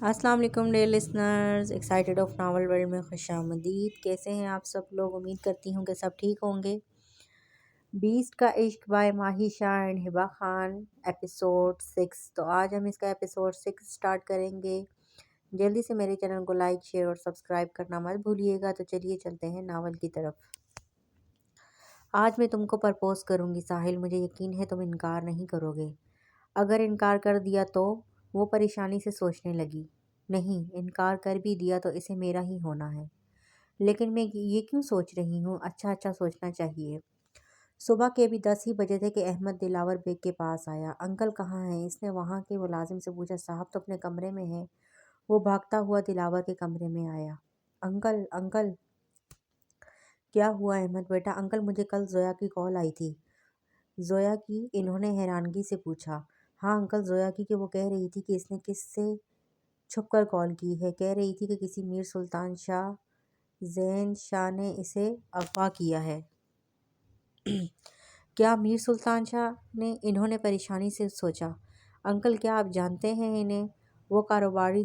السلام علیکم dear listeners, excited of novel world میں خوش آمدید۔ کیسے ہیں آپ سب لوگ؟ امید کرتی ہوں کہ سب ٹھیک ہوں گے۔ بیسٹ کا عشق بائے ماہی شاہ اینڈ ہبا خان، ایپیسوڈ 6۔ تو آج ہم اس کا ایپیسوڈ 6 سٹارٹ کریں گے۔ جلدی سے میرے چینل کو لائک، شیئر اور سبسکرائب کرنا مت بھولیے گا۔ تو چلیے چلتے ہیں ناول کی طرف۔ آج میں تم کو پرپوز کروں گی ساحل، مجھے یقین ہے تم انکار نہیں کرو گے۔ اگر انکار کر دیا تو؟ وہ پریشانی سے سوچنے لگی۔ نہیں، انکار کر بھی دیا تو اسے میرا ہی ہونا ہے۔ لیکن میں یہ کیوں سوچ رہی ہوں؟ اچھا سوچنا چاہیے۔ صبح کے ابھی 10 ہی بجے تھے کہ احمد دلاور بیگ کے پاس آیا۔ انکل کہاں ہیں؟ اس نے وہاں کے ملازم سے پوچھا۔ صاحب تو اپنے کمرے میں ہیں۔ وہ بھاگتا ہوا دلاور کے کمرے میں آیا۔ Uncle uncle! کیا ہوا احمد بیٹا؟ انکل مجھے کل زویا کی کال آئی تھی۔ زویا کی؟ انہوں نے حیرانگی سے پوچھا۔ ہاں انکل، زویا کی کہ وہ کہہ رہی تھی کہ اس نے کس سے چھپ کر کال کی ہے۔ کہہ رہی تھی کہ کسی میر سلطان شاہ زین شاہ نے اسے اغوا کیا ہے۔ کیا میر سلطان شاہ نے؟ انہوں نے پریشانی سے سوچا۔ انکل کیا آپ جانتے ہیں انہیں؟ وہ کاروباری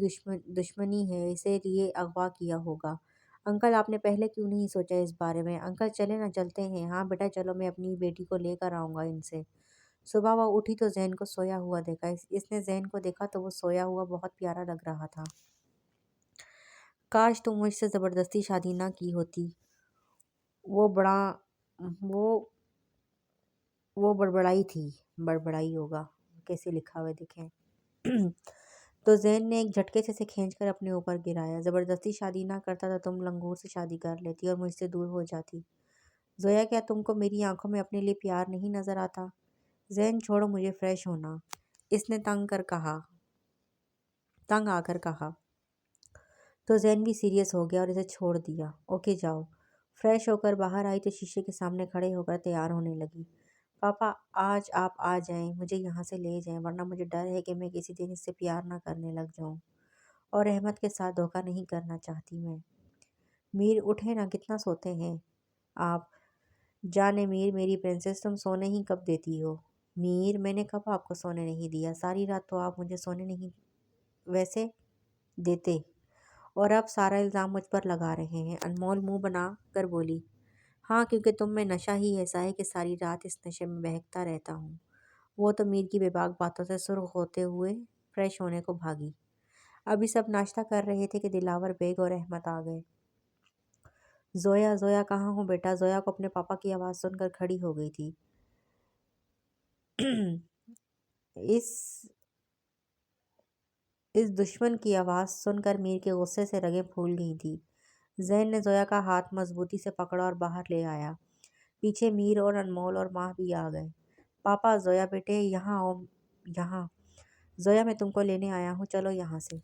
دشمنی ہے، اسی لیے اغوا کیا ہوگا۔ انکل آپ نے پہلے کیوں نہیں سوچا اس بارے میں؟ انکل چلیں نہ، چلتے ہیں۔ ہاں بیٹا چلو، میں اپنی بیٹی کو لے کر آؤں گا ان سے۔ صبح وہ اٹھی تو زین کو سویا ہوا دیکھا۔ اس نے زین کو دیکھا تو وہ سویا ہوا بہت پیارا لگ رہا تھا۔ کاش تم مجھ سے زبردستی شادی نہ کی ہوتی۔ وہ بڑا وہ بڑبڑائی تھی۔ بڑبڑائی ہوگا، کیسے لکھا ہوا دیکھیں۔ تو زین نے ایک جھٹکے سے اسے کھینچ کر اپنے اوپر گرایا۔ زبردستی شادی نہ کرتا تو تم لنگور سے شادی کر لیتی اور مجھ سے دور ہو جاتی۔ زویا کیا تم کو میری آنکھوں میں اپنے لیے پیار نہیں نظر آتا؟ زین چھوڑو مجھے فریش ہونا، اس نے تنگ آ کر کہا۔ تو زین بھی سیریس ہو گیا اور اسے چھوڑ دیا۔ اوکے جاؤ۔ فریش ہو کر باہر آئی تو شیشے کے سامنے کھڑے ہو کر تیار ہونے لگی۔ پاپا آج آپ آ جائیں، مجھے یہاں سے لے جائیں، ورنہ مجھے ڈر ہے کہ میں کسی دن اس سے پیار نہ کرنے لگ جاؤں، اور احمد کے ساتھ دھوکہ نہیں کرنا چاہتی میں۔ میر اٹھے نا، کتنا سوتے ہیں آپ؟ جانے میر میری پرنسس، تم سونے ہی کب دیتی ہو؟ میر میں نے کب آپ کو سونے نہیں دیا؟ ساری رات تو آپ مجھے سونے نہیں ویسے دیتے، اور اب سارا الزام مجھ پر لگا رہے ہیں۔ انمول منہ بنا کر بولی۔ ہاں کیونکہ تم میں نشہ ہی ایسا ہے کہ ساری رات اس نشے میں بہکتا رہتا ہوں۔ وہ تو میر کی بے باک باتوں سے سرخ ہوتے ہوئے فریش ہونے کو بھاگی۔ ابھی سب ناشتہ کر رہے تھے کہ دلاور بیگ اور احمد آ گئے۔ زویا کہاں ہو بیٹا؟ زویا کو اپنے پاپا کی آواز سن کر کھڑی ہو گئی تھی۔ اس دشمن کی آواز سن کر میر کے غصے سے رگیں پھول گئی تھی۔ زین نے زویا کا ہاتھ مضبوطی سے پکڑا اور باہر لے آیا۔ پیچھے میر اور انمول اور ماں بھی آ گئے۔ پاپا، زویا بیٹے یہاں آؤ، یہاں۔ زویا میں تم کو لینے آیا ہوں، چلو یہاں سے۔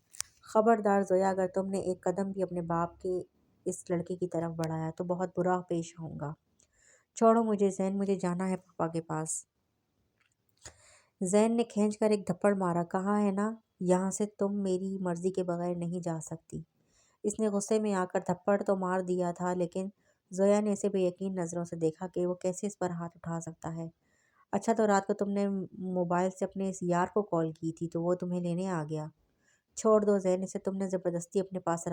خبردار زویا، اگر تم نے ایک قدم بھی اپنے باپ کے اس لڑکے کی طرف بڑھایا تو بہت برا پیش ہوں گا۔ چھوڑو مجھے زین، مجھے جانا ہے پاپا کے پاس۔ زین نے کھینچ کر ایک دھپڑ مارا۔ کہا ہے نا، یہاں سے تم میری مرضی کے بغیر نہیں جا سکتی۔ اس نے غصے میں آ کر دھپڑ تو مار دیا تھا، لیکن زویا نے اسے بے یقین نظروں سے دیکھا کہ وہ کیسے اس پر ہاتھ اٹھا سکتا ہے۔ اچھا تو رات کو تم نے موبائل سے اپنے اس یار کو کال کی تھی تو وہ تمہیں لینے آ گیا۔ چھوڑ دو زین، اسے تم نے زبردستی اپنے پاس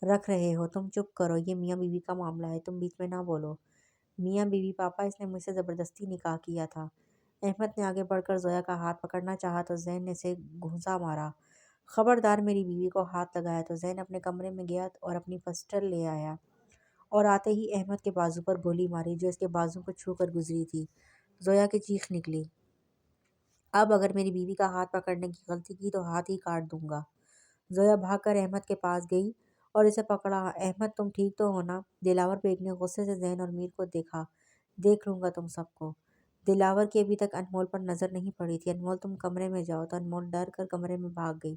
رکھ رہے ہو۔ تم چپ کرو، یہ میاں بیوی کا معاملہ ہے، تم بیچ میں نہ بولو۔ میاں بیوی پاپا، اس نے مجھ سے زبردستی نکاح کیا تھا۔ احمد نے آگے بڑھ کر زویا کا ہاتھ پکڑنا چاہا تو زین نے اسے گھونسا مارا۔ خبردار میری بیوی کو ہاتھ لگایا۔ تو زین اپنے کمرے میں گیا اور اپنی پسٹل لے آیا، اور آتے ہی احمد کے بازو پر گولی ماری جو اس کے بازو کو چھو کر گزری تھی۔ زویا کی چیخ نکلی۔ اب اگر میری بیوی کا ہاتھ پکڑنے کی غلطی کی تو ہاتھ ہی کاٹ دوں گا۔ زویا بھاگ کر احمد کے پاس گئی اور اسے پکڑا۔ احمد تم ٹھیک تو ہو نا؟ دلاور بیگ نے غصے سے زین اور میر کو دیکھا۔ دیکھ لوں گا تم سب کو۔ دلاور کی ابھی تک انمول پر نظر نہیں پڑی تھی۔ انمول تم کمرے میں جاؤ۔ تو انمول ڈر کر کمرے میں بھاگ گئی۔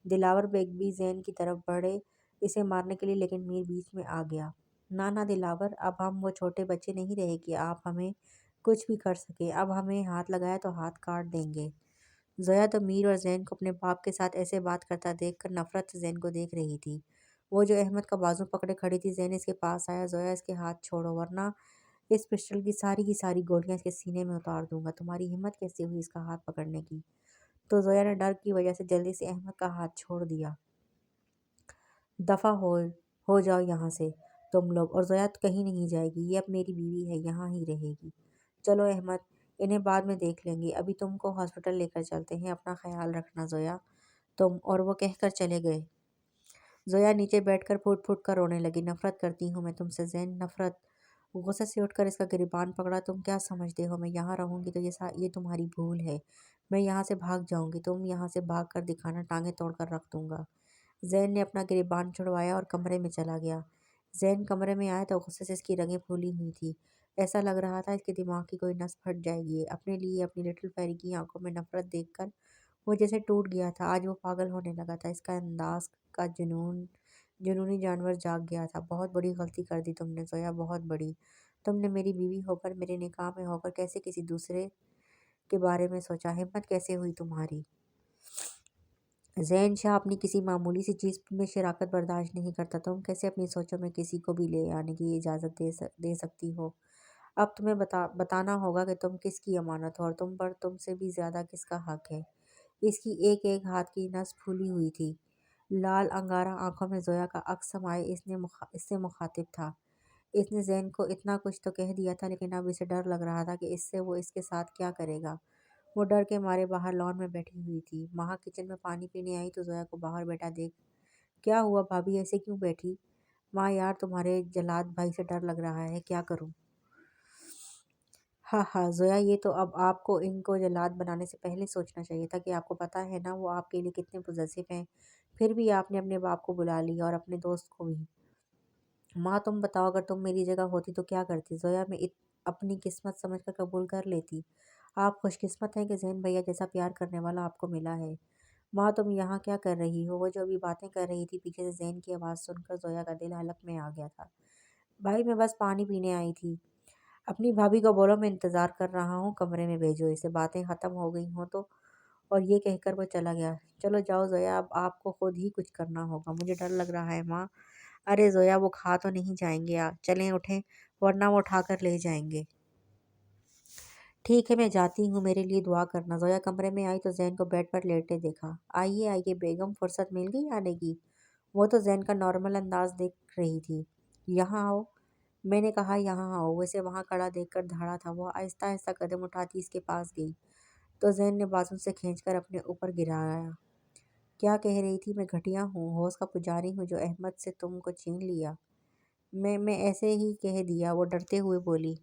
دلاور بیگ بھی زین کی طرف بڑھے اسے مارنے کے لیے، لیکن میر بیچ میں آ گیا۔ نہ دلاور، اب ہم وہ چھوٹے بچے نہیں رہے کہ آپ ہمیں کچھ بھی کر سکیں۔ اب ہمیں ہاتھ لگایا تو ہاتھ کاٹ دیں گے۔ زویا تو میر اور زین کو اپنے باپ کے ساتھ ایسے بات کرتا دیکھ کر نفرت سے زین کو دیکھ رہی تھی۔ وہ جو احمد کا بازو پکڑے کھڑی تھی، زین اس کے پاس آیا۔ زویا اس کے ہاتھ چھوڑو، ورنہ اس پسٹل کی ساری گولیاں اس کے سینے میں اتار دوں گا۔ تمہاری ہمت کیسے ہوئی اس کا ہاتھ پکڑنے کی؟ تو زویا نے ڈر کی وجہ سے جلدی سے احمد کا ہاتھ چھوڑ دیا۔ دفع ہو جاؤ یہاں سے تم لوگ، اور زویا کہیں نہیں جائے گی، یہ اب میری بیوی ہے، یہاں ہی رہے گی۔ چلو احمد، انہیں بعد میں دیکھ لیں گے، ابھی تم کو ہاسپٹل لے کر چلتے ہیں، اپنا خیال رکھنا زویا تم۔ اور وہ کہہ کر چلے گئے۔ زویا نیچے بیٹھ کر پھوٹ پھوٹ کر رونے لگی۔ نفرت کرتی ہوں میں تم سے زین، نفرت۔ غصے سے اٹھ کر اس کا گریبان پکڑا۔ تم کیا سمجھتے ہو میں یہاں رہوں گی تو یہ تمہاری بھول ہے؟ میں یہاں سے بھاگ جاؤں گی، تم یہاں سے بھاگ کر دکھانا، ٹانگیں توڑ کر رکھ دوں گا۔ زین نے اپنا گریبان چھڑوایا اور کمرے میں چلا گیا۔ زین کمرے میں آیا تو غصے سے اس کی رگیں پھولی ہوئی تھی۔ ایسا لگ رہا تھا اس کے دماغ کی کوئی نس پھٹ جائے گی۔ اپنے لیے اپنی لٹل فیری کی آنکھوں میں نفرت دیکھ کر وہ جیسے ٹوٹ گیا تھا۔ آج وہ پاگل ہونے لگا تھا۔ اس کا انداز کا جنونی جانور جاگ گیا تھا۔ بہت بڑی غلطی کر دی تم نے زویا، بہت بڑی۔ تم نے میری بیوی ہو کر، میرے نکاح میں ہو کر کیسے کسی دوسرے کے بارے میں سوچا؟ ہمت کیسے ہوئی تمہاری؟ زین شاہ اپنی کسی معمولی سی چیز میں شراکت برداشت نہیں کرتا۔ تم کیسے اپنی سوچوں میں کسی کو بھی لے آنے کی اجازت دے سکتی ہو؟ اب تمہیں بتانا ہوگا کہ تم کس کی امانت ہو اور تم پر تم سے بھی زیادہ کس کا حق ہے۔ اس کی ایک ایک ہاتھ کی نس پھولی ہوئی تھی۔ لال انگارہ آنکھوں میں زویا کا عکس سمائے اس سے مخاطب تھا۔ اس نے زین کو اتنا کچھ تو کہہ دیا تھا، لیکن اب اسے ڈر لگ رہا تھا کہ اس سے وہ اس کے ساتھ کیا کرے گا۔ وہ ڈر کے مارے باہر لان میں بیٹھی ہوئی تھی۔ ماں کچن میں پانی پینے آئی تو زویا کو باہر بیٹھا دیکھ کیا ہوا بھابھی ایسے کیوں بیٹھی؟ ماں یار تمہارے جلاد بھائی سے ڈر لگ رہا ہے، کیا کروں؟ ہاں ہاں زویا، یہ تو اب آپ کو ان کو جلاد بنانے سے پہلے سوچنا چاہیے تھا کہ آپ کو پتہ ہے نا وہ آپ کے لیے کتنے پوزیسو ہیں۔ پھر بھی آپ نے اپنے باپ کو بلا لیا اور اپنے دوست کو بھی۔ ماں تم بتاؤ، اگر تم میری جگہ ہوتی تو کیا کرتی؟ زویا میں اپنی قسمت سمجھ کر قبول کر لیتی۔ آپ خوش قسمت ہیں کہ زین بھیا جیسا پیار کرنے والا آپ کو ملا ہے۔ ماں تم یہاں کیا کر رہی ہو؟ وہ جو ابھی باتیں کر رہی تھی، پیچھے سے زین کی آواز سن کر زویا کا دل حلق میں آ گیا تھا۔ بھائی میں بس پانی پینے آئی تھی۔ اپنی بھابھی کو بولو میں انتظار کر رہا ہوں، کمرے میں بھیجو اسے، باتیں ختم ہو گئی ہوں تو۔ اور یہ کہہ کر وہ چلا گیا۔ چلو جاؤ زویا، اب آپ کو خود ہی کچھ کرنا ہوگا، مجھے ڈر لگ رہا ہے ماں۔ ارے زویا وہ کھا تو نہیں جائیں گے، چلیں اٹھیں ورنہ وہ اٹھا کر لے جائیں گے۔ ٹھیک ہے میں جاتی ہوں، میرے لیے دعا کرنا۔ زویا کمرے میں آئی تو زین کو بیڈ پر لیٹے دیکھا۔ آئیے آئیے بیگم، فرصت مل گئی آنے کی؟ وہ تو زین کا نارمل انداز دیکھ رہی تھی۔ یہاں آؤ، میں نے کہا یہاں آؤ۔ وہ اسے وہاں کھڑا دیکھ کر دھاڑا تھا۔ وہ آہستہ آہستہ قدم اٹھاتی اس کے پاس گئی تو زین نے بازو سے کھینچ کر اپنے اوپر گرایا۔ کیا کہہ رہی تھی؟ میں گھٹیا ہوں، ہوش کا پجاری ہوں جو احمد سے تم کو چھین لیا؟ میں ایسے ہی کہہ دیا، وہ ڈرتے ہوئے بولی۔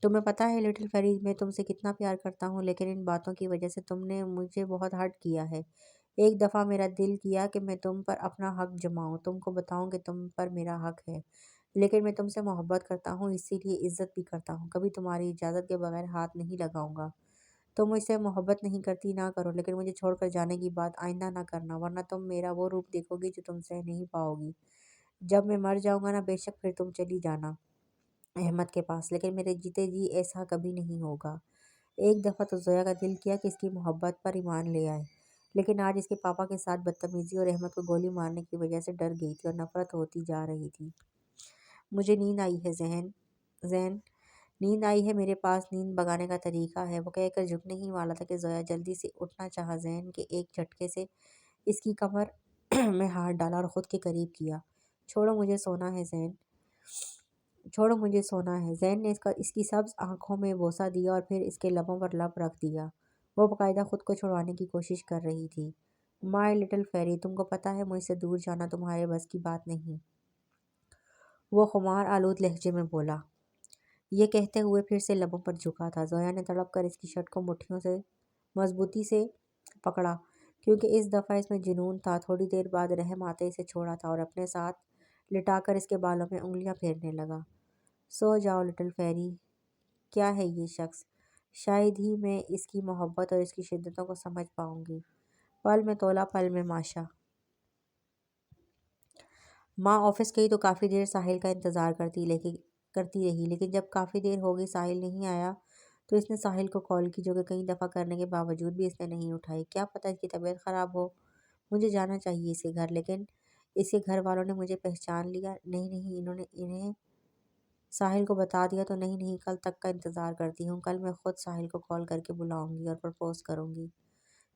تمہیں پتہ ہے لٹل فیری میں تم سے کتنا پیار کرتا ہوں، لیکن ان باتوں کی وجہ سے تم نے مجھے بہت ہرٹ کیا ہے۔ ایک دفعہ میرا دل کیا کہ میں تم پر اپنا حق جماؤں، تم کو بتاؤں کہ تم پر میرا حق ہے، لیکن میں تم سے محبت کرتا ہوں، اسی لیے عزت بھی کرتا ہوں، کبھی تمہاری اجازت کے بغیر ہاتھ نہیں لگاؤں گا۔ تم مجھ سے محبت نہیں کرتی نہ کرو، لیکن مجھے چھوڑ کر جانے کی بات آئندہ نہ کرنا، ورنہ تم میرا وہ روپ دیکھو گی جو تم سہ نہیں پاؤ گی۔ جب میں مر جاؤں گا نا، بے شک پھر تم چلی جانا احمد کے پاس، لیکن میرے جیتے جی ایسا کبھی نہیں ہوگا۔ ایک دفعہ تو زویا کا دل کیا کہ اس کی محبت پر ایمان لے آئے، لیکن آج اس کے پاپا کے ساتھ بدتمیزی اور احمد کو گولی مارنے کی وجہ سے ڈر گئی تھی اور نفرت ہوتی جا رہی تھی۔ مجھے نیند آئی ہے زین، نیند آئی ہے، میرے پاس نیند بھگانے کا طریقہ ہے۔ وہ کہہ کر جھکنے ہی والا تھا کہ زویا جلدی سے اٹھنا چاہا زین کے ایک جھٹکے سے اس کی کمر میں ہاتھ ڈالا اور خود کے قریب کیا۔ چھوڑو مجھے سونا ہے زین، چھوڑو مجھے سونا ہے۔ زین نے اس کی سبز آنکھوں میں بوسہ دیا اور پھر اس کے لبوں پر لب رکھ دیا۔ وہ باقاعدہ خود کو چھڑوانے کی کوشش کر رہی تھی۔ مائی لٹل فیری، تم کو پتہ ہے مجھ سے دور جانا تمہارے بس کی بات نہیں، وہ خمار آلود لہجے میں بولا۔ یہ کہتے ہوئے پھر سے لبوں پر جھکا تھا۔ زویا نے تڑپ کر اس کی شرٹ کو مٹھیوں سے مضبوطی سے پکڑا، کیونکہ اس دفعہ اس میں جنون تھا۔ تھوڑی دیر بعد رحم آتے اسے چھوڑا تھا اور اپنے ساتھ لٹا کر اس کے بالوں میں انگلیاں پھیرنے لگا۔ سو جاؤ لٹل فیری۔ کیا ہے یہ شخص؟ شاید ہی میں اس کی محبت اور اس کی شدتوں کو سمجھ پاؤں گی۔ پل میں تولا پل میں ماشا۔ ماں آفس گئی تو کافی دیر ساحل کا انتظار کرتی رہی، لیکن جب کافی دیر ہو گئی ساحل نہیں آیا تو اس نے ساحل کو کال کی، جو کہ کئی دفعہ کرنے کے باوجود بھی اس نے نہیں اٹھائی۔ کیا پتہ اس کی طبیعت خراب ہو، مجھے جانا چاہیے اس کے گھر، لیکن اس کے گھر والوں نے مجھے پہچان لیا۔ نہیں انہیں ساحل کو بتا دیا تو نہیں، کل تک کا انتظار کرتی ہوں، کل میں خود ساحل کو کال کر کے بلاؤں گی اور پرپوز کروں گی۔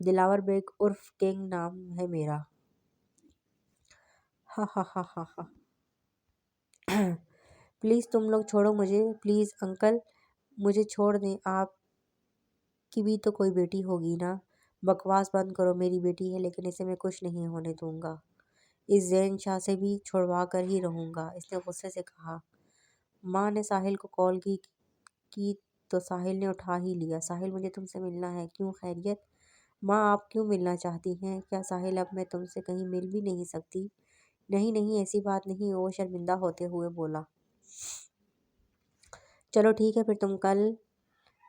دلاور بیگ عرف کنگ نام ہے میرا۔ ہا ہا ہا ہا ہا۔ پلیز تم لوگ چھوڑو مجھے، پلیز انکل مجھے چھوڑ دیں، آپ کی بھی تو کوئی بیٹی ہوگی نا۔ بکواس بند کرو، میری بیٹی ہے لیکن اسے میں کچھ نہیں ہونے دوں گا، اس زین شاہ سے بھی چھڑوا کر ہی رہوں گا، اس نے غصے سے کہا۔ ماں نے ساحل کو کال کی تو ساحل نے اٹھا ہی لیا۔ ساحل مجھے تم سے ملنا ہے، کیوں خیریت؟ ماں آپ کیوں ملنا چاہتی ہیں؟ کیا ساحل اب میں تم سے کہیں مل بھی نہیں سکتی؟ نہیں نہیں ایسی بات نہیں، وہ شرمندہ ہوتے ہوئے بولا۔ چلو ٹھیک ہے پھر تم کل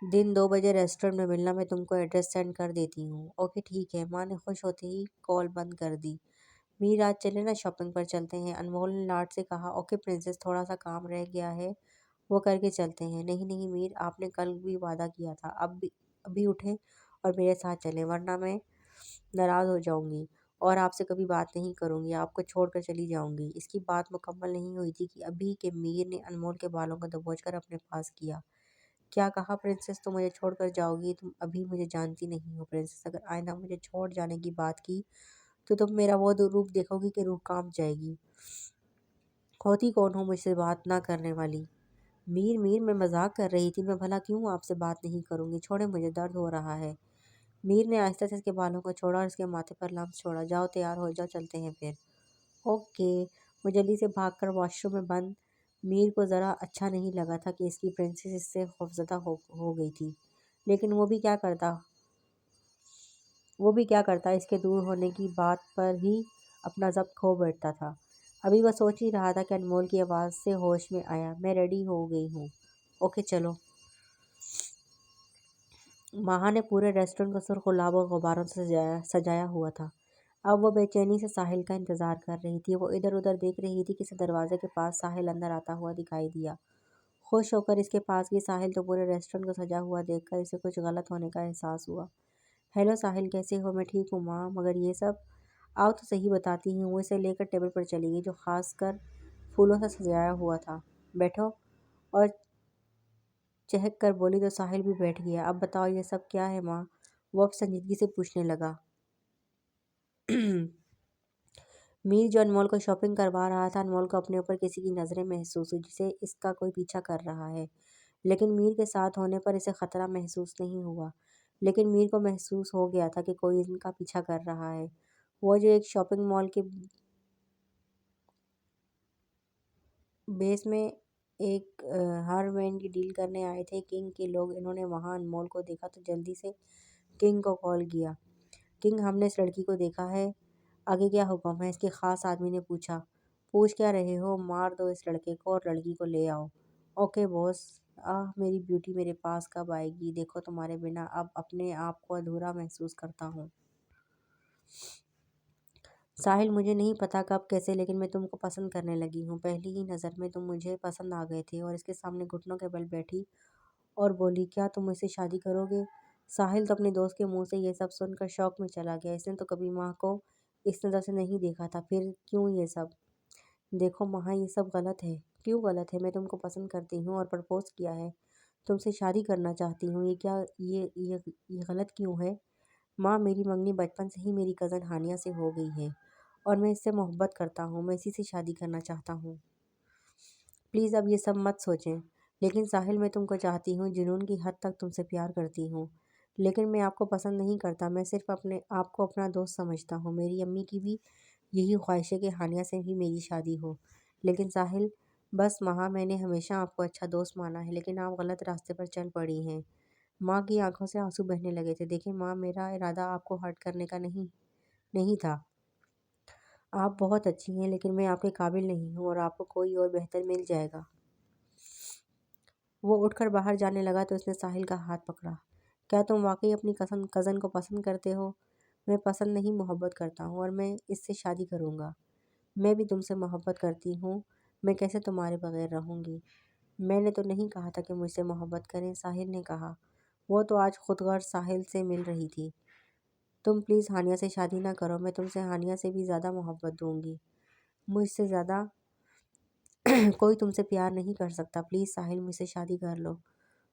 دن 2 بجے ریسٹورنٹ میں ملنا، میں تم کو ایڈریس سینڈ کر دیتی ہوں۔ اوکے ٹھیک ہے۔ ماں نے خوش ہوتے ہی کال بند کر دی۔ میر آج چلے نا شاپنگ پر چلتے ہیں، انمول نے لاڈ سے کہا۔ اوکے پرنسس، تھوڑا سا کام رہ گیا ہے وہ کر کے چلتے ہیں۔ نہیں نہیں میر، آپ نے کل بھی وعدہ کیا تھا، ابھی اٹھیں اور میرے ساتھ چلیں ورنہ میں ناراض ہو جاؤں گی اور آپ سے کبھی بات نہیں کروں گی، آپ کو چھوڑ کر چلی جاؤں گی۔ اس کی بات مکمل نہیں ہوئی تھی کہ ابھی کہ میر نے انمول کے بالوں کو دبوچ کر اپنے پاس کیا۔ کیا کہا پرنسس؟ تم مجھے چھوڑ کر جاؤ گی؟ تم ابھی مجھے جانتی نہیں ہو پرنسس، اگر آئندہ مجھے چھوڑ جانے کی بات کی تو تم میرا وہ روپ دیکھو گی کہ روح کانپ جائے گی۔ ہوتی کون ہو مجھ سے بات نہ کرنے والی؟ میر میں مذاق کر رہی تھی، میں بھلا کیوں آپ سے بات نہیں کروں گی؟ چھوڑیں مجھے، درد ہو رہا ہے۔ میر نے آہستہ سے اس کے بالوں کو چھوڑا اور اس کے ماتھے پر لمس چھوڑا۔ جاؤ تیار ہو جاؤ، چلتے ہیں پھر۔ اوکے۔ وہ جلدی سے بھاگ کر واش روم میں بند۔ میر کو ذرا اچھا نہیں لگا تھا کہ اس کی پرنسس اس سے خوفزدہ ہو گئی تھی، لیکن وہ بھی کیا کرتا، اس کے دور ہونے کی بات پر ہی اپنا ضبط کھو بیٹھتا تھا۔ ابھی وہ سوچ ہی رہا تھا کہ انمول کی آواز سے ہوش میں آیا۔ میں ریڈی ہو گئی ہوں۔ اوکے چلو۔ ماہا نے پورے ریسٹورنٹ کو سرخ گلاب اور غباروں سے سجایا ہوا تھا۔ اب وہ بے چینی سے ساحل کا انتظار کر رہی تھی۔ وہ ادھر ادھر دیکھ رہی تھی، کسی دروازے کے پاس ساحل اندر آتا ہوا دکھائی دیا۔ خوش ہو کر اس کے پاس گئی۔ ساحل تو پورے ریسٹورنٹ کو سجا ہوا دیکھ کر اسے کچھ غلط ہونے کا احساس ہوا۔ ہیلو ساحل، کیسے ہو؟ میں ٹھیک ہوں ماں، مگر یہ سب؟ آؤ تو صحیح بتاتی ہوں۔ وہ اسے لے کر ٹیبل پر چلی گئی جو خاص کر پھولوں سے سجایا ہوا تھا۔ بیٹھو، اور چہک کر بولی تو ساحل بھی بیٹھ گیا۔ اب بتاؤ یہ سب کیا ہے ماں؟ وہ اب سنجیدگی سے پوچھنے لگا۔ میر جو انمول کو شاپنگ کروا رہا تھا، انمول کو اپنے اوپر کسی کی نظریں محسوس ہوئی جسے اس کا کوئی پیچھا کر رہا ہے، لیکن میر کے ساتھ ہونے پر اسے خطرہ محسوس نہیں ہوا، لیکن میر کو محسوس ہو گیا تھا کہ کوئی ان کا پیچھا کر رہا ہے۔ وہ جو ایک شاپنگ مال کے بیس میں ایک ہارڈویئر کی ڈیل کرنے آئے تھے کنگ کے لوگ، انہوں نے وہاں انمول کو دیکھا تو جلدی سے کنگ کو کال کیا۔ کنگ، ہم نے اس لڑکی کو دیکھا ہے، آگے کیا حکم ہے؟ اس کے خاص آدمی نے پوچھا۔ پوچھ کیا رہے ہو، مار دو اس لڑکے کو اور لڑکی کو لے آؤ۔ اوکے باس۔ میری بیوٹی میرے پاس کب آئے گی؟ دیکھو تمہارے بنا اب اپنے آپ کو ادھورا محسوس کرتا ہوں۔ ساحل، مجھے نہیں پتا کب کیسے لیکن میں تم کو پسند کرنے لگی ہوں، پہلی ہی نظر میں تم مجھے پسند آ گئے تھے۔ اور اس کے سامنے گھٹنوں کے بل بیٹھی اور بولی، کیا تم مجھ سے شادی کرو گے؟ ساحل تو اپنے دوست کے منہ سے یہ سب سن کر شوق میں چلا گیا، اس نے تو کبھی ماں کو اس نظر سے نہیں دیکھا تھا، پھر کیوں یہ سب؟ دیکھو ماں، یہ سب غلط ہے۔ کیوں غلط ہے؟ میں تم کو پسند کرتی ہوں اور پرپوز کیا ہے، تم سے شادی کرنا چاہتی ہوں، یہ غلط کیوں ہے؟ ماں، میری منگنی بچپن سے ہی میری کزن ہانیہ سے ہو گئی ہے اور میں اس سے محبت کرتا ہوں، میں اسی سے شادی کرنا چاہتا ہوں۔ پلیز اب یہ سب مت سوچیں۔ لیکن ساحل، میں تم کو چاہتی ہوں، جنون کی حد تک تم سے پیار کرتی ہوں، لیکن میں آپ کو پسند نہیں کرتا، میں صرف اپنے آپ کو اپنا دوست سمجھتا ہوں۔ میری امی کی بھی یہی خواہش ہے کہ ہانیہ سے بھی میری شادی ہو۔ لیکن ساحل، بس ماں، میں نے ہمیشہ آپ کو اچھا دوست مانا ہے، لیکن آپ غلط راستے پر چل پڑی ہیں۔ ماں کی آنکھوں سے آنسو بہنے لگے تھے۔ دیکھیں ماں، میرا ارادہ آپ کو ہرٹ کرنے کا نہیں تھا، آپ بہت اچھی ہیں، لیکن میں آپ کے قابل نہیں ہوں اور آپ کو کوئی اور بہتر مل جائے گا۔ وہ اٹھ کر باہر جانے لگا تو اس نے ساحل کا ہاتھ پکڑا۔ کیا تم واقعی اپنی کزن کو پسند کرتے ہو؟ میں پسند نہیں، محبت کرتا ہوں اور میں اس سے شادی کروں گا۔ میں بھی تم سے محبت کرتی ہوں، میں کیسے تمہارے بغیر رہوں گی؟ میں نے تو نہیں کہا تھا کہ مجھ سے محبت کریں، ساحل نے کہا۔ وہ تو آج خود غرض ساحل سے مل رہی تھی۔ تم پلیز ہانیہ سے شادی نہ کرو، میں تم سے ہانیہ سے بھی زیادہ محبت دوں گی، مجھ سے زیادہ کوئی تم سے پیار نہیں کر سکتا، پلیز ساحل مجھ سے شادی کر لو۔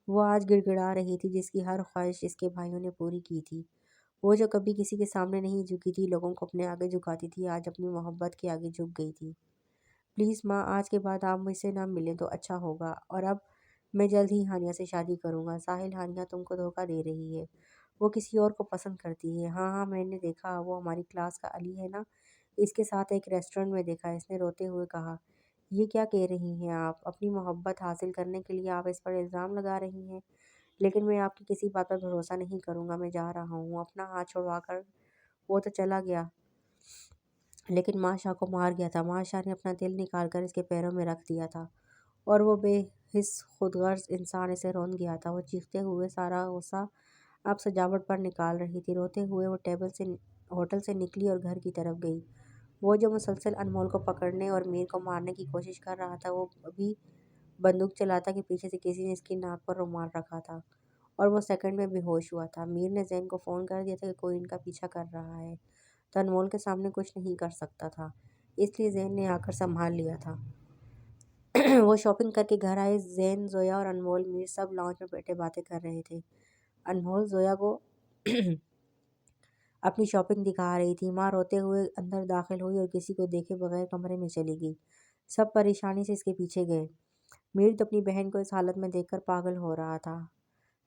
وہ آج گڑ گڑا رہی تھی، جس کی ہر خواہش اس کے بھائیوں نے پوری کی تھی۔ وہ جو کبھی کسی کے سامنے نہیں جھکی تھی، لوگوں کو اپنے آگے جھکاتی تھی، آج اپنی محبت کے آگے جھک گئی تھی۔ پلیز ماں، آج کے بعد آپ مجھ سے نہ ملیں تو اچھا ہوگا، اور اب میں جلد ہی ہانیہ سے شادی کروں گا۔ ساحل، ہانیہ تم کو دھوکہ دے رہی ہے، وہ کسی اور کو پسند کرتی ہے۔ ہاں ہاں، میں نے دیکھا، وہ ہماری کلاس کا علی ہے نا، اس کے ساتھ ایک ریسٹورنٹ میں دیکھا۔ اس نے روتے ہوئے کہا۔ یہ کیا کہہ رہی ہیں آپ؟ اپنی محبت حاصل کرنے کے لیے آپ اس پر الزام لگا رہی ہیں؟ لیکن میں آپ کی کسی بات پر بھروسہ نہیں کروں گا، میں جا رہا ہوں۔ اپنا ہاتھ چھڑوا کر وہ تو چلا گیا، لیکن ماں شاہ کو مار گیا تھا۔ ماں شاہ نے اپنا دل نکال کر اس کے پیروں میں رکھ دیا تھا، اور وہ بے حس خود غرض انسان اسے روند گیا تھا۔ وہ چیختے ہوئے سارا غصہ اب سجاوٹ پر نکال رہی تھی۔ روتے ہوئے وہ ہوٹل سے نکلی اور گھر کی طرف گئی۔ وہ جو مسلسل انمول کو پکڑنے اور میر کو مارنے کی کوشش کر رہا تھا، وہ ابھی بندوق چلاتا کہ پیچھے سے کسی نے اس کی ناک پر رومال رکھا تھا، اور وہ سیکنڈ میں بے ہوش ہوا تھا۔ میر نے زین کو فون کر دیا تھا کہ کوئی ان کا پیچھا کر رہا ہے، تو انمول کے سامنے کچھ نہیں کر سکتا تھا، اس لیے زین نے آ کر سنبھال لیا تھا۔ وہ شاپنگ کر کے گھر آئے۔ زین، زویا اور انمول میر سب لاؤنج میں بیٹھے باتیں کر رہے تھے۔ انمول زویا کو اپنی شاپنگ دکھا رہی تھی۔ ماں روتے ہوئے اندر داخل ہوئی اور کسی کو دیکھے بغیر کمرے میں چلی گئی۔ سب پریشانی سے اس کے پیچھے گئے۔ میر تو اپنی بہن کو اس حالت میں دیکھ کر پاگل ہو رہا تھا۔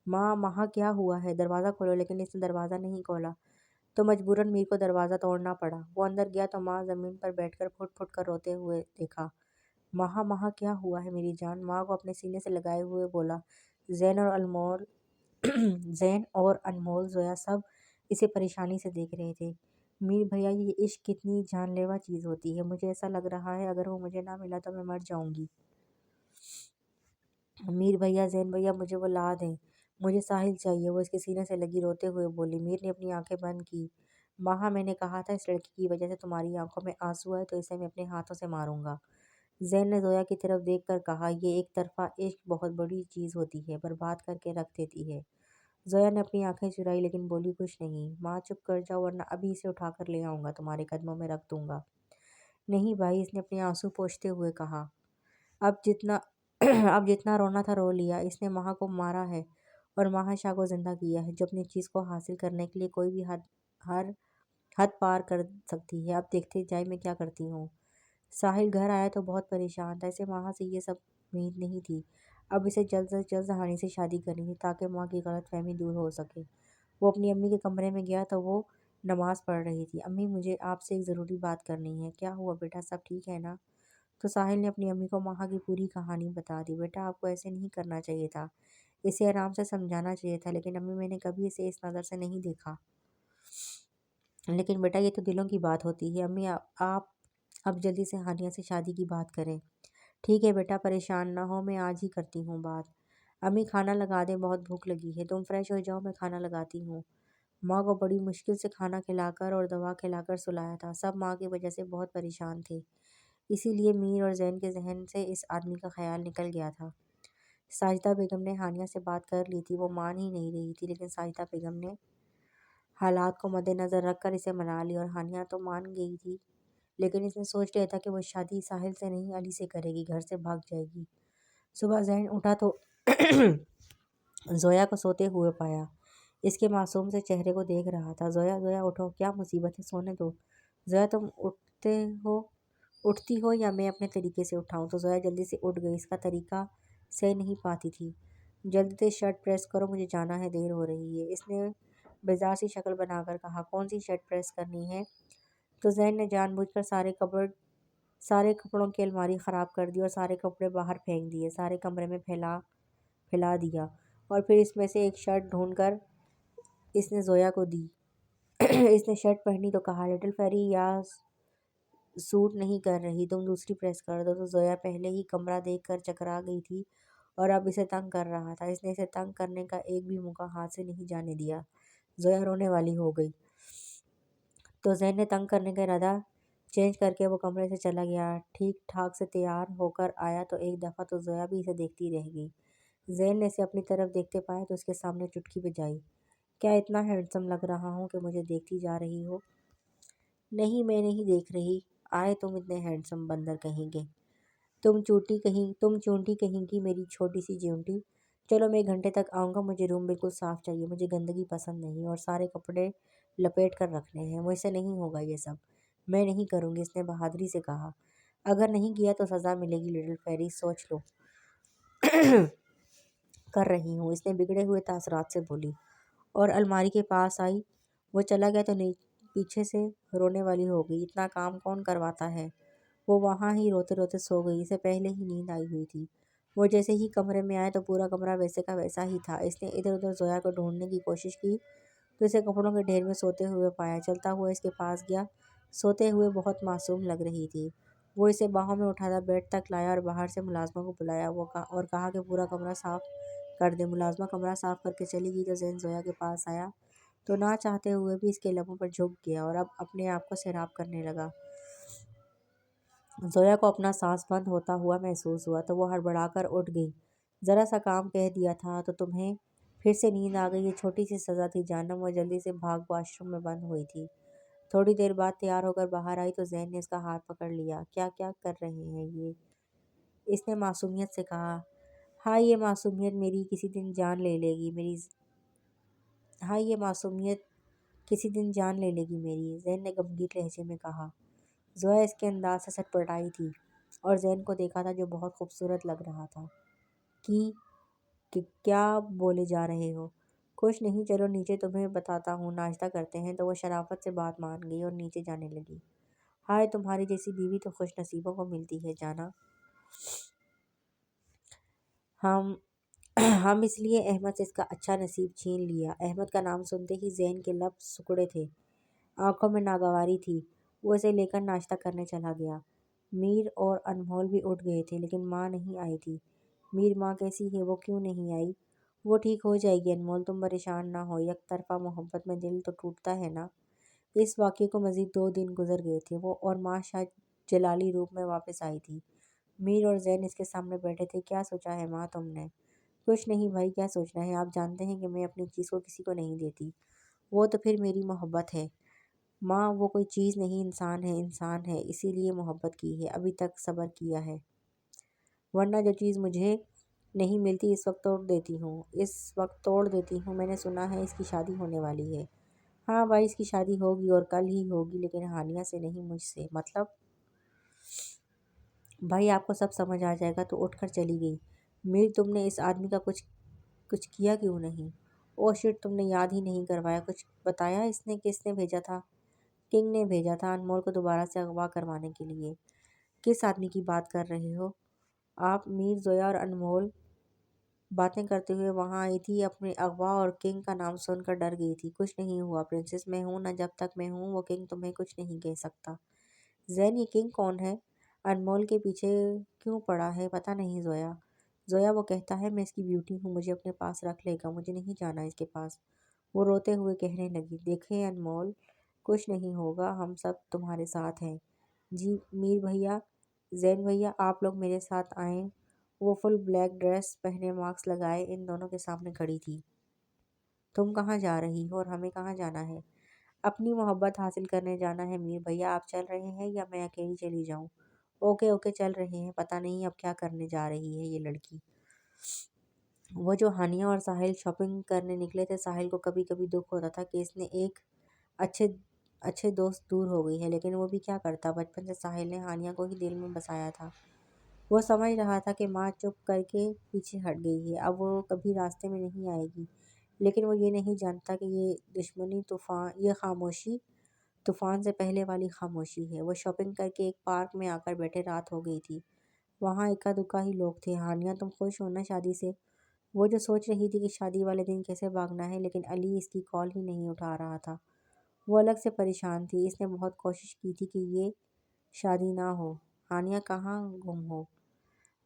ماں، وہاں کیا ہوا ہے؟ دروازہ کھولو۔ لیکن اس نے دروازہ نہیں کھولا، تو مجبوراً میر کو دروازہ توڑنا پڑا۔ وہ اندر گیا تو ماں زمین پر بیٹھ کر پھٹ پھٹ کر روتے ہوئے دیکھا۔ وہاں کیا ہوا ہے میری جان؟ ماں کو اپنے سینے سے لگائے ہوئے بولا زین اور انمول۔ زویا سب اسے پریشانی سے دیکھ رہے تھے۔ میر بھیا، یہ عشق کتنی جان لیوا چیز ہوتی ہے، مجھے ایسا لگ رہا ہے اگر وہ مجھے نہ ملا تو میں مر جاؤں گی۔ میر بھیا، زین بھیا، مجھے وہ لا دیں، مجھے ساحل چاہیے، وہ اس کے سینے سے لگی روتے ہوئے بولی۔ میر نے اپنی آنکھیں بند کی۔ ماں، میں نے کہا تھا، اس لڑکی کی وجہ سے تمہاری آنکھوں میں آنسو آئے تو اسے میں اپنے ہاتھوں سے ماروں گا۔ زین نے زویا کی طرف دیکھ کر کہا، یہ ایک طرفہ عشق بہت بڑی چیز ہوتی ہے، برباد کر کے رکھ دیتی ہے۔ زویا نے اپنی آنکھیں چرائی لیکن بولی کچھ نہیں۔ ماں، چپ کر جاؤ ورنہ ابھی اسے اٹھا کر لے آؤں گا، تمہارے قدموں میں رکھ دوں گا۔ نہیں بھائی، اس نے اپنے آنسو پوچھتے ہوئے کہا۔ اب جتنا اب جتنا رونا تھا رو لیا۔ اس نے ماں کو مارا ہے اور ماں شاہ کو زندہ کیا ہے، جو اپنی چیز کو حاصل کرنے کے لیے کوئی بھی ہر حد پار کر سکتی ہے۔ اب دیکھتے جائے میں کیا کرتی ہوں۔ ساحل گھر آیا تو بہت پریشان تھا، اسے ماں سے یہ سب امید نہیں تھی۔ اب اسے جلد از جلد ہانی سے شادی کرنی تھی تاکہ ماں کی غلط فہمی دور ہو سکے۔ وہ اپنی امی کے کمرے میں گیا تو وہ نماز پڑھ رہی تھی۔ امی، مجھے آپ سے ایک ضروری بات کرنی ہے۔ کیا ہوا بیٹا، سب ٹھیک ہے نا؟ تو ساحل نے اپنی امی کو ماں کی پوری کہانی بتا دی۔ بیٹا، آپ کو ایسے نہیں کرنا چاہیے تھا، اسے آرام سے سمجھانا چاہیے تھا، لیکن امی میں نے کبھی اسے اس نظر سے نہیں دیکھا۔ لیکن بیٹا، یہ تو دلوں کی بات ہوتی ہے۔ امی، آپ اب جلدی سے ہانیہ سے شادی کی بات کریں۔ ٹھیک ہے بیٹا، پریشان نہ ہو، میں آج ہی کرتی ہوں بات۔ امی، کھانا لگا دیں، بہت بھوک لگی ہے۔ تم فریش ہو جاؤ، میں کھانا لگاتی ہوں۔ ماں کو بڑی مشکل سے کھانا کھلا کر اور دوا کھلا کر سلایا تھا۔ سب ماں کی وجہ سے بہت پریشان تھے، اسی لیے میر اور زین کے ذہن سے اس آدمی کا خیال نکل گیا تھا۔ ساجدہ بیگم نے ہانیہ سے بات کر لی تھی، وہ مان ہی نہیں رہی تھی، لیکن ساجدہ بیگم نے حالات کو مد نظر رکھ کر اسے منا لی، اور ہانیہ تو مان گئی تھی، لیکن اس نے سوچ لیا تھا کہ وہ شادی ساحل سے نہیں علی سے کرے گی، گھر سے بھاگ جائے گی۔ صبح زین اٹھا تو زویا کو سوتے ہوئے پایا، اس کے معصوم سے چہرے کو دیکھ رہا تھا۔ زویا، زویا اٹھو، کیا مصیبت ہے، سونے دو۔ زویا، تم اٹھتی ہو یا میں اپنے طریقے سے اٹھاؤں؟ تو زویا جلدی سے اٹھ گئی، اس کا طریقہ سہ نہیں پاتی تھی۔ جلدی سے شرٹ پریس کرو، مجھے جانا ہے، دیر ہو رہی ہے، اس نے بیزار سی شکل بنا کر کہا۔ کون سی شرٹ پریس کرنی ہے؟ تو زین نے جان بوجھ کر سارے کپڑوں کی الماری خراب کر دی اور سارے کپڑے باہر پھینک دیے، سارے کمرے میں پھیلا دیا، اور پھر اس میں سے ایک شرٹ ڈھونڈ کر اس نے زویا کو دی۔ اس نے شرٹ پہنی تو کہا، لٹل فیری، یا سوٹ نہیں کر رہی، تم دوسری پریس کر دو۔ تو زویا پہلے ہی کمرہ دیکھ کر چکرا گئی تھی اور اب اسے تنگ کر رہا تھا، اس نے اسے تنگ کرنے کا ایک بھی موقع ہاتھ سے نہیں جانے دیا۔ زویا رونے والی ہو گئی تو زین نے تنگ کرنے کا ارادہ چینج کر کے وہ کمرے سے چلا گیا۔ ٹھیک ٹھاک سے تیار ہو کر آیا تو ایک دفعہ تو زویا بھی اسے دیکھتی رہ گئی۔ زین نے اسے اپنی طرف دیکھتے پایا تو اس کے سامنے چٹکی بجائی۔ کیا اتنا ہینڈسم لگ رہا ہوں کہ مجھے دیکھتی جا رہی ہو؟ نہیں، میں نہیں دیکھ رہی، آئے تم اتنے ہینڈسم بندر کہیں گے، تم چونٹی کہیں کی، میری چھوٹی سی چونٹی۔ چلو، میں 1 گھنٹے تک آؤں گا، مجھے روم بالکل صاف چاہیے، مجھے گندگی پسند نہیں، اور سارے کپڑے لپیٹ کر رکھنے ہیں۔ مجھ سے نہیں ہوگا یہ سب، میں نہیں کروں گی، اس نے بہادری سے کہا۔ اگر نہیں کیا تو سزا ملے گی لٹل فیری، سوچ لو۔ کر رہی ہوں، اس نے بگڑے ہوئے تاثرات سے بولی، اور الماری کے پاس آئی۔ وہ چلا گیا تو پیچھے سے رونے والی ہو گئی۔ اتنا کام کون کرواتا ہے؟ وہ وہاں ہی روتے روتے سو گئی، اسے پہلے ہی نیند آئی ہوئی تھی۔ وہ جیسے ہی کمرے میں آئے تو پورا کمرہ ویسے کا ویسا ہی تھا۔ اس نے ادھر ادھر زویا کو ڈھونڈنے کی کوشش کی تو اسے کپڑوں کے ڈھیر میں سوتے ہوئے پایا۔ چلتا ہوا اس کے پاس گیا، سوتے ہوئے بہت معصوم لگ رہی تھی۔ وہ اسے باہوں میں اٹھاتا بیڈ تک لایا اور باہر سے ملازمہ کو بلایا اور کہا کہ پورا کمرہ صاف کر دے۔ ملازمہ کمرہ صاف کر کے چلی گئی تو زین زویا کے پاس آیا تو نہ چاہتے ہوئے بھی اس کے لبوں پر جھک گیا اور اب اپنے آپ کو سیراب کرنے لگا۔ زویا کو اپنا سانس بند ہوتا ہوا محسوس ہوا تو وہ ہڑبڑا کر اٹھ گئی۔ ذرا سا کام کہہ دیا تھا تو تمہیں پھر سے نیند آ گئی؟ یہ چھوٹی سی سزا تھی جانم۔ وہ جلدی سے بھاگ واش روم میں بند ہوئی تھی۔ تھوڑی دیر بعد تیار ہو کر باہر آئی تو زین نے اس کا ہاتھ پکڑ لیا۔ کیا کیا کر رہے ہیں یہ؟ اس نے معصومیت سے کہا۔ ہاں یہ معصومیت میری کسی دن جان لے لے گی میری زین نے غمگین لہجے میں کہا۔ زویا اس کے انداز سے سٹپٹائی تھی اور زین کو دیکھا تھا جو بہت خوبصورت لگ رہا تھا۔ کہ کیا بولے جا رہے ہو؟ کچھ نہیں، چلو نیچے تمہیں بتاتا ہوں، ناشتہ کرتے ہیں۔ تو وہ شرافت سے بات مان گئی اور نیچے جانے لگی۔ ہائے تمہاری جیسی بیوی تو خوش نصیبوں کو ملتی ہے جانا۔ ہم اس لیے احمد سے اس کا اچھا نصیب چھین لیا۔ احمد کا نام سنتے ہی زین کے لب سکڑے تھے، آنکھوں میں ناگواری تھی۔ وہ اسے لے کر ناشتہ کرنے چلا گیا۔ میر اور انمول بھی اٹھ گئے تھے لیکن ماں نہیں آئی تھی۔ میر ماں کیسی ہے؟ وہ کیوں نہیں آئی؟ وہ ٹھیک ہو جائے گی انمول، تم پریشان نہ ہو۔ یک طرفہ محبت میں دل تو ٹوٹتا ہے نا۔ اس واقعے کو مزید 2 دن گزر گئے تھے۔ وہ اور ماں شاہ جلالی روپ میں واپس آئی تھی۔ میر اور زین اس کے سامنے بیٹھے تھے۔ کیا سوچا ہے ماں تم نے؟ کچھ نہیں بھائی، کیا سوچنا ہے؟ آپ جانتے ہیں کہ میں اپنی چیز کو کسی کو نہیں دیتی۔ وہ تو پھر میری محبت ہے ماں، وہ کوئی چیز نہیں، انسان ہے، اسی لیے محبت کی ہے، ابھی تک صبر کیا ہے۔ ورنہ جو چیز مجھے نہیں ملتی اس وقت توڑ دیتی ہوں۔ میں نے سنا ہے اس کی شادی ہونے والی ہے۔ ہاں بھائی، اس کی شادی ہوگی اور کل ہی ہوگی، لیکن ہانیہ سے نہیں، مجھ سے۔ مطلب؟ بھائی آپ کو سب سمجھ آ جائے گا۔ تو اٹھ کر چلی گئی۔ میر تم نے اس آدمی کا کچھ کیا کیوں نہیں؟ او شٹ، تم نے یاد ہی نہیں کروایا۔ کچھ بتایا اس نے؟ کس نے بھیجا تھا؟ کنگ نے بھیجا تھا انمول کو دوبارہ سے اغوا کروانے کے لیے۔ کس آدمی کی بات کر رہے ہو آپ؟ میر، زویا اور انمول باتیں کرتے ہوئے وہاں آئی تھی۔ اپنے اغوا اور کنگ کا نام سن کر ڈر گئی تھی۔ کچھ نہیں ہوا پرنسس، میں ہوں نا، جب تک میں ہوں وہ کنگ تمہیں کچھ نہیں کہہ سکتا۔ زین، یہ کنگ کون ہے؟ انمول کے پیچھے کیوں پڑا ہے؟ پتہ نہیں زویا وہ کہتا ہے میں اس کی بیوٹی ہوں، مجھے اپنے پاس رکھ لے گا، مجھے نہیں جانا اس کے پاس۔ وہ روتے ہوئے کہنے لگی۔ دیکھیں انمول، کچھ نہیں ہوگا، ہم سب تمہارے ساتھ ہیں۔ جی میر بھیا، زین بھیا، آپ لوگ میرے ساتھ آئیں۔ وہ فل بلیک ڈریس پہنے، ماسک لگائے، ان دونوں کے سامنے کھڑی تھی۔ تم کہاں جا رہی ہو اور ہمیں کہاں جانا ہے؟ اپنی محبت حاصل کرنے جانا ہے میر بھیا۔ آپ چل رہے ہیں یا میں اکیلی چلی جاؤں؟ اوکے چل رہے ہیں۔ پتہ نہیں اب کیا کرنے جا رہی ہے یہ لڑکی۔ وہ جو ہانیہ اور ساحل شاپنگ کرنے نکلے تھے، ساحل کو کبھی کبھی دکھ ہوتا تھا کہ اس نے ایک اچھے دوست دور ہو گئی ہے، لیکن وہ بھی کیا کرتا، بچپن سے ساحل نے ہانیہ کو ہی دل میں بسایا تھا۔ وہ سمجھ رہا تھا کہ ماں چپ کر کے پیچھے ہٹ گئی ہے، اب وہ کبھی راستے میں نہیں آئے گی، لیکن وہ یہ نہیں جانتا کہ یہ خاموشی طوفان سے پہلے والی خاموشی ہے۔ وہ شاپنگ کر کے ایک پارک میں آ کر بیٹھے، رات ہو گئی تھی۔ وہاں اکا دکا ہی لوگ تھے۔ ہانیہ، تم خوش ہو نا شادی سے؟ وہ جو سوچ رہی تھی کہ شادی والے دن کیسے بھاگنا ہے، لیکن علی اس کی کال ہی نہیں اٹھا رہا تھا۔ وہ الگ سے پریشان تھی۔ اس نے بہت کوشش کی تھی کہ یہ شادی نہ ہو۔ ہانیہ، کہاں گم ہو؟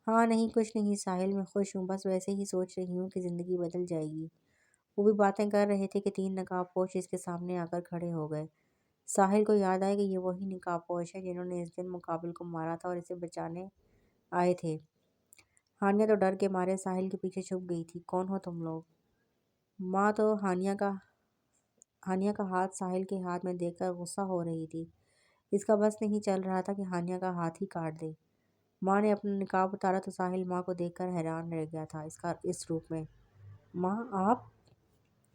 ہاں نہیں، کچھ نہیں ساحل، میں خوش ہوں، بس ویسے ہی سوچ رہی ہوں کہ زندگی بدل جائے گی۔ وہ بھی باتیں کر رہے تھے کہ 3 نقاب پوش اس کے سامنے آ کر کھڑے ہو گئے۔ ساحل کو یاد آیا کہ یہ وہی نقاب پوش ہیں جنہوں نے اس دن مقابل کو مارا تھا اور اسے بچانے آئے تھے۔ ہانیہ تو ڈر کے مارے ساحل کے پیچھے چھپ گئی تھی۔ کون ہو تم لوگ؟ ماں تو ہانیہ کا ہاتھ ساحل کے ہاتھ میں دیکھ کر غصہ ہو رہی تھی۔ اس کا بس نہیں چل رہا تھا کہ ہانیہ کا ہاتھ ہی کاٹ دے۔ ماں نے اپنا نقاب اتارا تو ساحل ماں کو دیکھ کر حیران رہ گیا تھا اس روپ میں۔ ماں آپ؟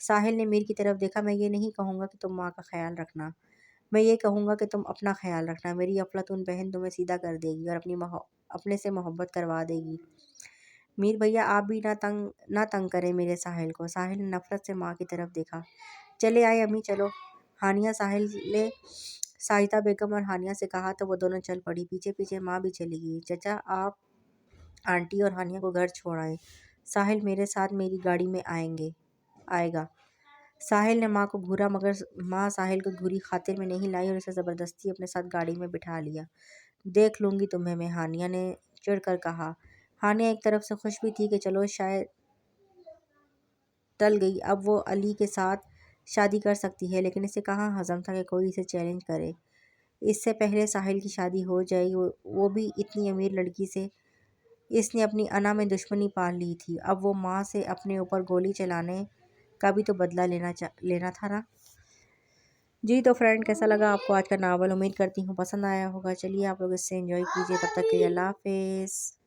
ساحل نے میر کی طرف دیکھا۔ میں یہ نہیں کہوں گا کہ تم ماں کا خیال رکھنا، میں یہ کہوں گا کہ تم اپنا خیال رکھنا۔ میری افلاطون بہن تمہیں سیدھا کر دے گی اور اپنے سے محبت کروا دے گی۔ میر بھیا آپ بھی نہ تنگ کریں میرے ساحل کو۔ ساحل نے نفرت سے ماں کی طرف دیکھا۔ چلے آئے امی چلو۔ ہانیہ ساحل نے ساجدہ بیگم اور ہانیہ سے کہا تو وہ دونوں چل پڑی۔ پیچھے پیچھے ماں بھی چلی گئی۔ چچا آپ آنٹی اور ہانیہ کو گھر چھوڑ آئیں، ساحل میرے ساتھ میری گاڑی میں آئے گا۔ ساحل نے ماں کو گھورا مگر ماں ساحل کو گھوری خاطر میں نہیں لائی اور اسے زبردستی اپنے ساتھ گاڑی میں بٹھا لیا۔ دیکھ لوں گی تمہیں میں، ہانیہ نے چڑ کر کہا۔ ہانیہ ایک طرف سے خوش بھی تھی کہ چلو شاید ٹل گئی، اب وہ علی کے ساتھ شادی کر سکتی ہے، لیکن اسے کہاں ہضم تھا کہ کوئی اسے چیلنج کرے۔ اس سے پہلے ساحل کی شادی ہو جائے، وہ بھی اتنی امیر لڑکی سے۔ اس نے اپنی انا میں دشمنی پال لی تھی، اب وہ ماں سے اپنے اوپر گولی چلانے کا بھی تو بدلہ لینا تھا نا۔ جی تو فرینڈ کیسا لگا آپ کو آج کا ناول؟ امید کرتی ہوں پسند آیا ہوگا۔ چلیے آپ لوگ اس سے انجوائے کیجیے، تب تک کے لیے اللہ حافظ۔